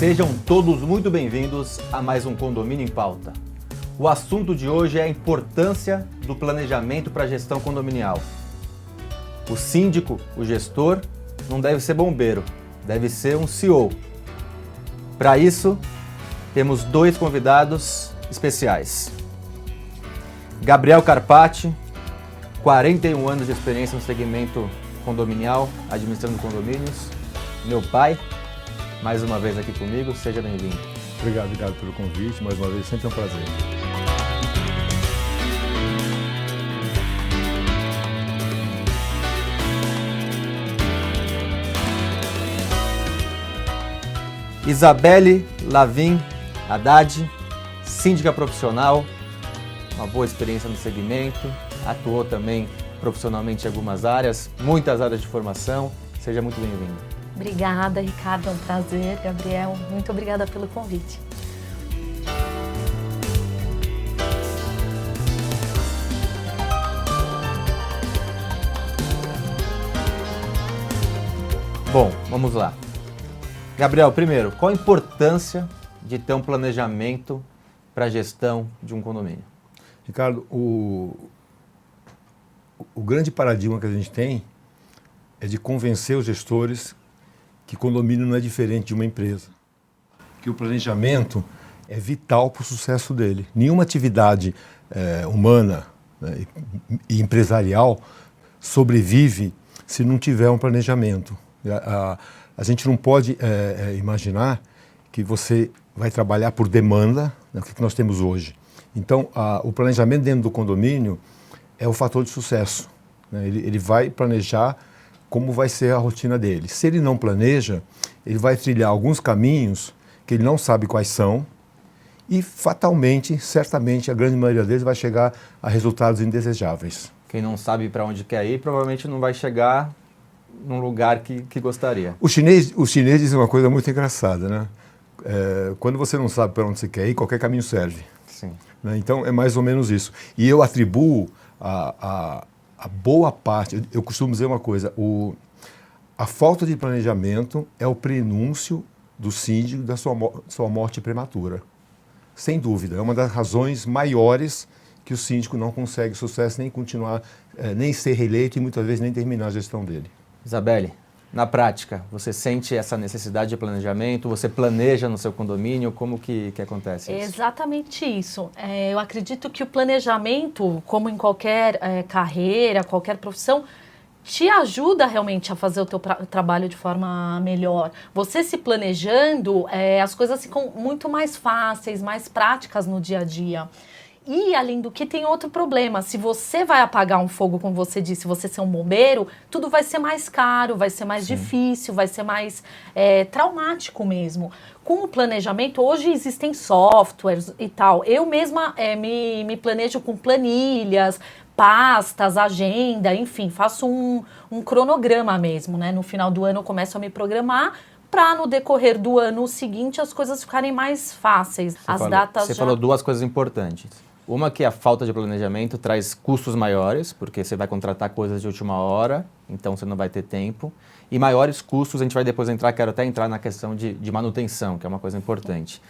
Sejam todos muito bem-vindos a mais um Condomínio em Pauta. O assunto de hoje é a importância do planejamento para a gestão condominial. O síndico, o gestor, não deve ser bombeiro, deve ser um CEO. Para isso, temos dois convidados especiais. Gabriel Carpati, 41 anos de experiência no segmento condominial, administrando condomínios. Meu pai, mais uma vez aqui comigo, seja bem-vindo. Obrigado pelo convite, mais uma vez, sempre é um prazer. Isabelle Lavin Haddad, síndica profissional, uma boa experiência no segmento, atuou também profissionalmente em algumas áreas, muitas áreas de formação. Seja muito bem-vindo. Obrigada, Ricardo, é um prazer. Gabriel, muito obrigada pelo convite. Bom, vamos lá. Gabriel, primeiro, qual a importância de ter um planejamento para a gestão de um condomínio? Ricardo, o grande paradigma que a gente tem é de convencer os gestores que condomínio não é diferente de uma empresa, que o planejamento é vital para o sucesso dele. Nenhuma atividade humana, né, e empresarial sobrevive se não tiver um planejamento. A gente não pode imaginar que você vai trabalhar por demanda, né, o que nós temos hoje. Então, o planejamento dentro do condomínio é o fator de sucesso, né? Ele vai planejar como vai ser a rotina dele. Se ele não planeja, ele vai trilhar alguns caminhos que ele não sabe quais são e, fatalmente, certamente, a grande maioria deles vai chegar a resultados indesejáveis. Quem não sabe para onde quer ir, provavelmente não vai chegar num lugar que gostaria. Os chineses dizem uma coisa muito engraçada, né? Quando você não sabe para onde você quer ir, qualquer caminho serve. Sim. Né? Então, é mais ou menos isso. E eu atribuo a boa parte, eu costumo dizer uma coisa, a falta de planejamento é o prenúncio do síndico da sua morte prematura. Sem dúvida, é uma das razões maiores que o síndico não consegue sucesso, nem continuar, nem ser reeleito e muitas vezes nem terminar a gestão dele. Isabelle, na prática, você sente essa necessidade de planejamento? Você planeja no seu condomínio? Como que acontece isso? Exatamente isso. Eu acredito que o planejamento, como em qualquer carreira, qualquer profissão, te ajuda realmente a fazer o teu trabalho de forma melhor. Você se planejando, as coisas ficam muito mais fáceis, mais práticas no dia a dia. E, além do que, tem outro problema. Se você vai apagar um fogo, como você disse, você ser um bombeiro, tudo vai ser mais caro, vai ser mais difícil, vai ser mais traumático mesmo. Com o planejamento, hoje existem softwares e tal. Eu mesma me planejo com planilhas, pastas, agenda, enfim, faço um cronograma mesmo, né? No final do ano eu começo a me programar para no decorrer do ano seguinte as coisas ficarem mais fáceis. Você falou duas coisas importantes. Uma que a falta de planejamento traz custos maiores, porque você vai contratar coisas de última hora, então você não vai ter tempo. E maiores custos, a gente vai depois quero até entrar na questão de manutenção, que é uma coisa importante.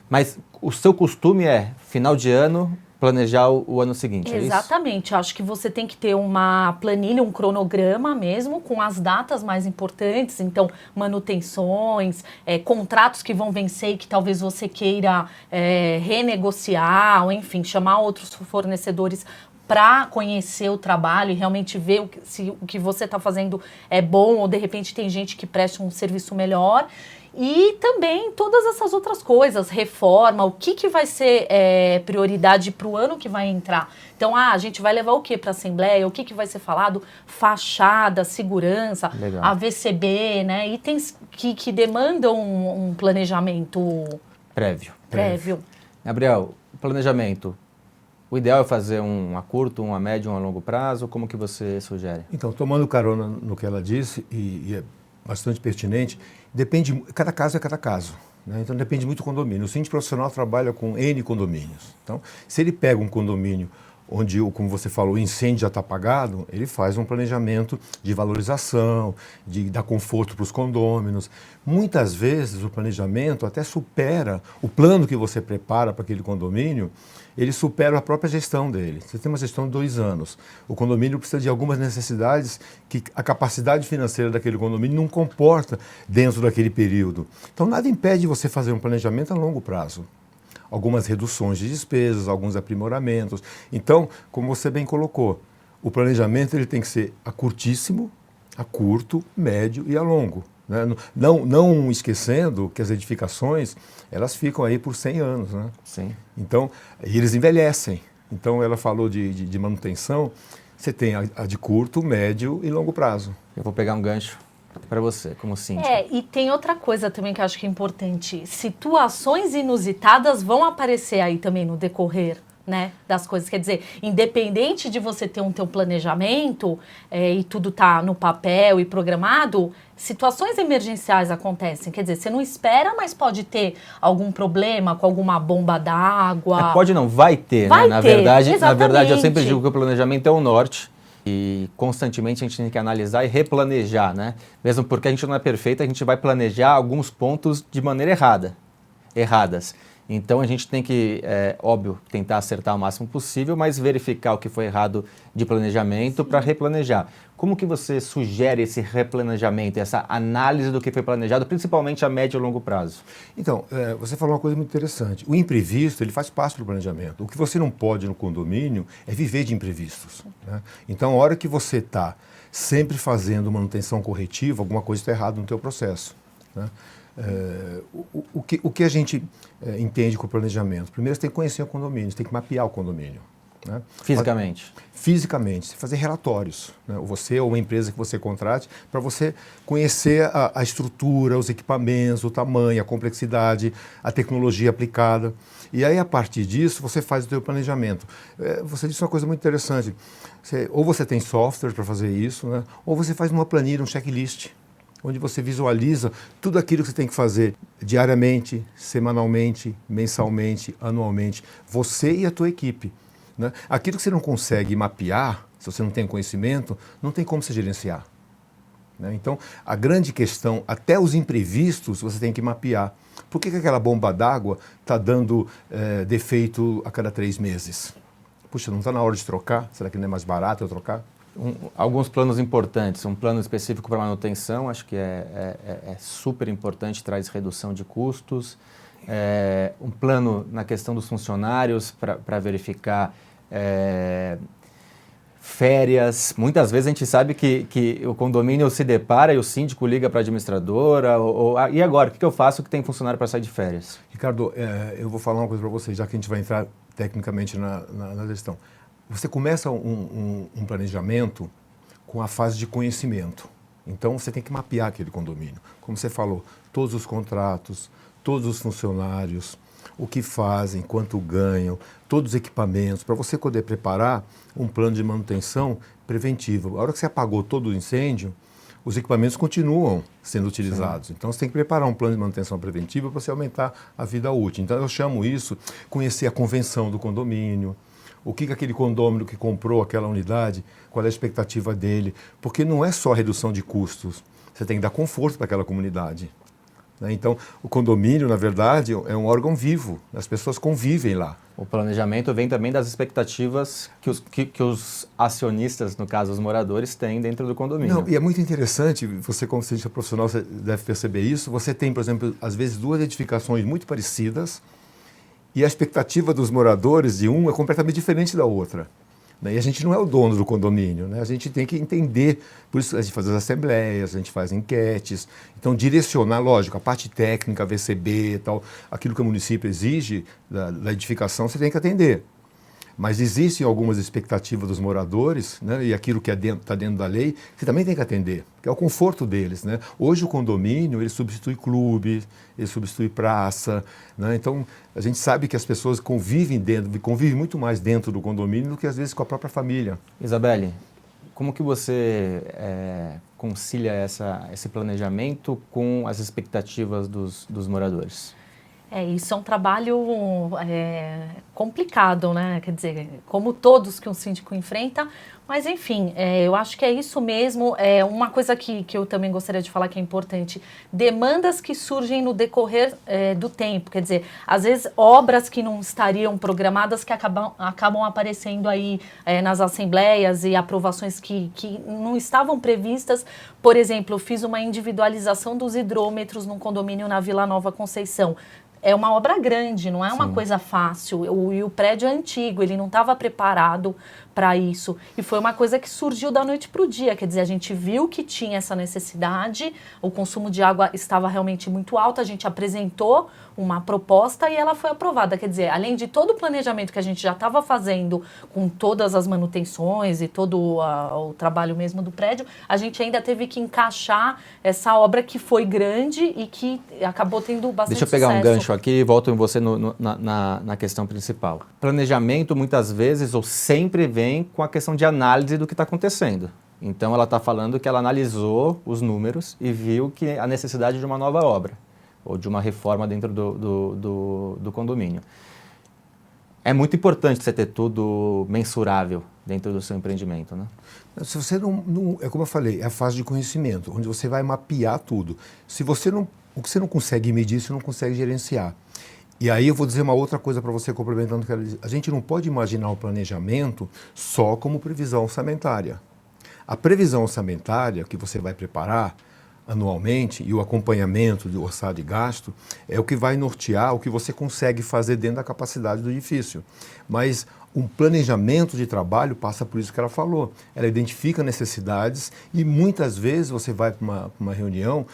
Mas o seu costume é, final de ano, planejar o ano seguinte, é isso? Exatamente, eu acho que você tem que ter uma planilha, um cronograma mesmo, com as datas mais importantes, então manutenções, contratos que vão vencer e que talvez você queira renegociar, ou enfim, chamar outros fornecedores para conhecer o trabalho e realmente ver se o que você está fazendo é bom, ou de repente tem gente que presta um serviço melhor. E também todas essas outras coisas, reforma, o que vai ser prioridade para o ano que vai entrar. Então, a gente vai levar o que para a Assembleia, o que vai ser falado, fachada, segurança, Legal. AVCB, né? Itens que demandam um planejamento prévio. Gabriel, planejamento. O ideal é fazer um a curto, um a médio, um a longo prazo? Como que você sugere? Então, tomando carona no que ela disse, e é bastante pertinente, cada caso é cada caso, né? Então depende muito do condomínio. O síndico profissional trabalha com N condomínios. Então, se ele pega um condomínio onde, como você falou, o incêndio já está apagado, ele faz um planejamento de valorização, de dar conforto para os condôminos. Muitas vezes o planejamento até supera o plano que você prepara para aquele condomínio, ele supera a própria gestão dele. Você tem uma gestão de 2 anos. O condomínio precisa de algumas necessidades que a capacidade financeira daquele condomínio não comporta dentro daquele período. Então, nada impede você fazer um planejamento a longo prazo. Algumas reduções de despesas, alguns aprimoramentos. Então, como você bem colocou, o planejamento ele tem que ser a curtíssimo, a curto, médio e a longo. Né? Não esquecendo que as edificações, elas ficam aí por 100 anos. Né? Sim. Então, e eles envelhecem. Então, ela falou de manutenção, você tem a de curto, médio e longo prazo. Eu vou pegar um gancho para você, como síndico. E tem outra coisa também que eu acho que é importante. Situações inusitadas vão aparecer aí também no decorrer, né, das coisas. Quer dizer, independente de você ter um teu planejamento e tudo tá no papel e programado, situações emergenciais acontecem. Quer dizer, você não espera, mas pode ter algum problema com alguma bomba d'água. Pode não, vai ter, Vai né? ter, Na verdade, exatamente. eu sempre digo que o planejamento é o norte. E constantemente a gente tem que analisar e replanejar, né? Mesmo porque a gente não é perfeito, a gente vai planejar alguns pontos de maneira erradas. Então a gente tem que, óbvio, tentar acertar o máximo possível, mas verificar o que foi errado de planejamento para replanejar. Como que você sugere esse replanejamento, essa análise do que foi planejado, principalmente a médio e longo prazo? Então, você falou uma coisa muito interessante. O imprevisto, ele faz parte do planejamento. O que você não pode no condomínio é viver de imprevistos. Né? Então, a hora que você está sempre fazendo manutenção corretiva, alguma coisa está errada no teu processo. Né? O que a gente entende com o planejamento? Primeiro, você tem que conhecer o condomínio, você tem que mapear o condomínio. Né? Fisicamente? Fisicamente, você fazer relatórios, né? Você ou uma empresa que você contrate, para você conhecer a estrutura, os equipamentos, o tamanho, a complexidade, a tecnologia aplicada. E aí, a partir disso, você faz o seu planejamento. Você disse uma coisa muito interessante. Ou você tem software para fazer isso, né? Ou você faz uma planilha, um checklist, onde você visualiza tudo aquilo que você tem que fazer diariamente, semanalmente, mensalmente, anualmente, você e a tua equipe. Né? Aquilo que você não consegue mapear, se você não tem conhecimento, não tem como você gerenciar. Né? Então, a grande questão, até os imprevistos, você tem que mapear. Por que aquela bomba d'água está dando defeito a cada 3 meses? Puxa, não está na hora de trocar? Será que não é mais barato eu trocar? Alguns planos importantes, um plano específico para manutenção, acho que é super importante, traz redução de custos. Um plano na questão dos funcionários para verificar férias. Muitas vezes a gente sabe que o condomínio se depara e o síndico liga para a administradora, e agora, o que eu faço que tem funcionário para sair de férias? Ricardo, eu vou falar uma coisa para você, já que a gente vai entrar tecnicamente na gestão. Você começa um planejamento com a fase de conhecimento. Então, você tem que mapear aquele condomínio. Como você falou, todos os contratos, todos os funcionários, o que fazem, quanto ganham, todos os equipamentos, para você poder preparar um plano de manutenção preventivo. A hora que você apagou todo o incêndio, os equipamentos continuam sendo utilizados. Sim. Então, você tem que preparar um plano de manutenção preventiva para você aumentar a vida útil. Então, eu chamo isso, conhecer a convenção do condomínio, o que aquele condômino que comprou aquela unidade, qual é a expectativa dele, porque não é só redução de custos, você tem que dar conforto para aquela comunidade. Então, o condomínio, na verdade, é um órgão vivo, as pessoas convivem lá. O planejamento vem também das expectativas que os acionistas, no caso os moradores, têm dentro do condomínio. Não, e é muito interessante, você como cientista profissional você deve perceber isso, você tem, por exemplo, às vezes 2 edificações muito parecidas e a expectativa dos moradores de um é completamente diferente da outra. E a gente não é o dono do condomínio, né? A gente tem que entender, por isso a gente faz as assembleias, a gente faz enquetes, então direcionar, lógico, a parte técnica, VCB, tal, aquilo que o município exige da edificação, você tem que atender. Mas existem algumas expectativas dos moradores, né, e aquilo que está dentro da lei, você também tem que atender, que é o conforto deles. Né? Hoje o condomínio ele substitui clube, ele substitui praça. Né? Então a gente sabe que as pessoas convivem muito mais dentro do condomínio do que às vezes com a própria família. Isabelle, como que você concilia esse planejamento com as expectativas dos moradores? Isso é um trabalho complicado, né? Quer dizer, como todos que um síndico enfrenta, mas enfim, eu acho que é isso mesmo. Uma coisa que eu também gostaria de falar que é importante, demandas que surgem no decorrer do tempo, quer dizer, às vezes obras que não estariam programadas que acabam aparecendo aí nas assembleias e aprovações que não estavam previstas. Por exemplo, eu fiz uma individualização dos hidrômetros num condomínio na Vila Nova Conceição. É uma obra grande, não é uma coisa fácil. E o prédio é antigo, ele não estava preparado para isso. E foi uma coisa que surgiu da noite para o dia. Quer dizer, a gente viu que tinha essa necessidade, o consumo de água estava realmente muito alto, a gente apresentou uma proposta e ela foi aprovada. Quer dizer, além de todo o planejamento que a gente já estava fazendo com todas as manutenções e todo o trabalho mesmo do prédio, a gente ainda teve que encaixar essa obra que foi grande e que acabou tendo bastante sucesso. Deixa eu pegar um gancho aqui e volto em você na questão principal. Planejamento, muitas vezes, ou sempre vem com a questão de análise do que está acontecendo. Então, ela está falando que ela analisou os números e viu que a necessidade de uma nova obra ou de uma reforma dentro do condomínio. É muito importante você ter tudo mensurável dentro do seu empreendimento, né? Se você não, é como eu falei, é a fase de conhecimento, onde você vai mapear tudo. Se você não, o que você não consegue medir, você não consegue gerenciar. E aí eu vou dizer uma outra coisa para você, complementando o que eu quero dizer. A gente não pode imaginar o planejamento só como previsão orçamentária. A previsão orçamentária que você vai preparar anualmente e o acompanhamento do orçado e gasto é o que vai nortear o que você consegue fazer dentro da capacidade do edifício. Mas um planejamento de trabalho passa por isso que ela falou. Ela identifica necessidades e muitas vezes você vai para uma reunião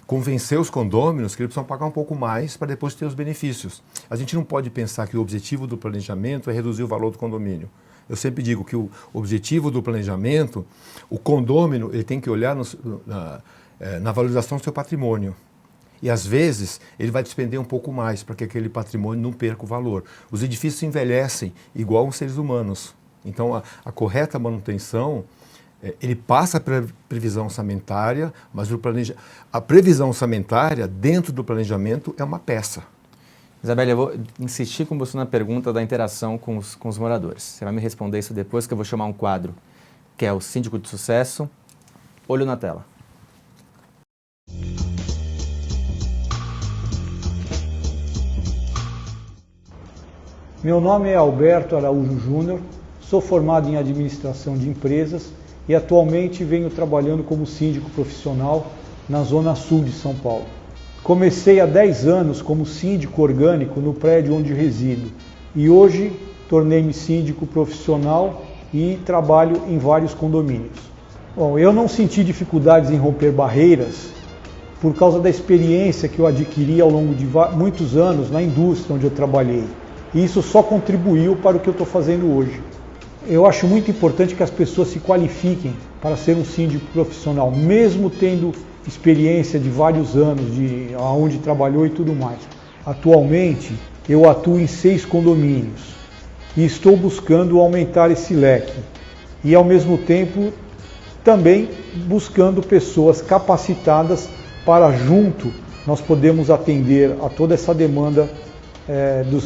convencer os condôminos que eles precisam pagar um pouco mais para depois ter os benefícios. A gente não pode pensar que o objetivo do planejamento é reduzir o valor do condomínio. Eu sempre digo que o objetivo do planejamento, o condômino ele tem que olhar na valorização do seu patrimônio. E às vezes ele vai despender um pouco mais para que aquele patrimônio não perca o valor. Os edifícios envelhecem igual os seres humanos. Então a correta manutenção, ele passa pela previsão orçamentária, mas a previsão orçamentária dentro do planejamento é uma peça. Isabelle, eu vou insistir com você na pergunta da interação com os moradores. Você vai me responder isso depois, que eu vou chamar um quadro, que é o Síndico de Sucesso. Olho na tela. Meu nome é Alberto Araújo Júnior, sou formado em Administração de Empresas e atualmente venho trabalhando como síndico profissional na Zona Sul de São Paulo. Comecei há 10 anos como síndico orgânico no prédio onde resido e hoje tornei-me síndico profissional e trabalho em vários condomínios. Bom, eu não senti dificuldades em romper barreiras por causa da experiência que eu adquiri ao longo de muitos anos na indústria onde eu trabalhei. E isso só contribuiu para o que eu estou fazendo hoje. Eu acho muito importante que as pessoas se qualifiquem para ser um síndico profissional, mesmo tendo experiência de vários anos, de onde trabalhou e tudo mais. Atualmente, eu atuo em 6 condomínios e estou buscando aumentar esse leque. E, ao mesmo tempo, também buscando pessoas capacitadas para, junto, nós podemos atender a toda essa demanda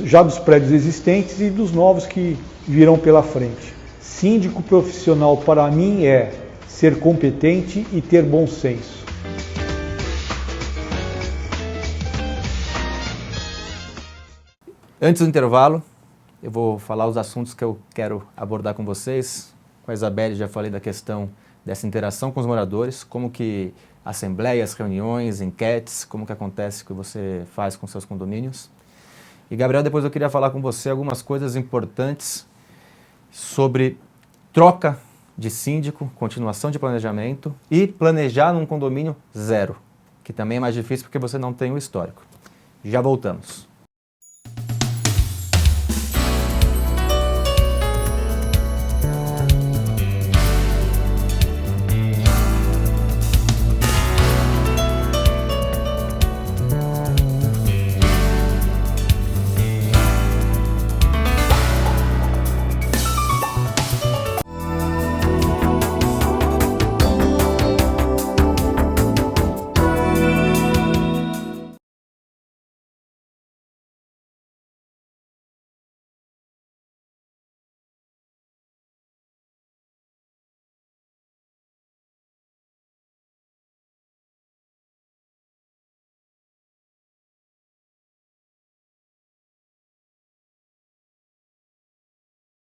já dos prédios existentes e dos novos que virão pela frente. Síndico profissional, para mim, é ser competente e ter bom senso. Antes do intervalo, eu vou falar os assuntos que eu quero abordar com vocês. Com a Isabelle já falei da questão dessa interação com os moradores, como que assembleias, reuniões, enquetes, como que acontece, o que você faz com seus condomínios. E Gabriel, depois eu queria falar com você algumas coisas importantes sobre troca de síndico, continuação de planejamento e planejar num condomínio zero, que também é mais difícil porque você não tem o histórico. Já voltamos.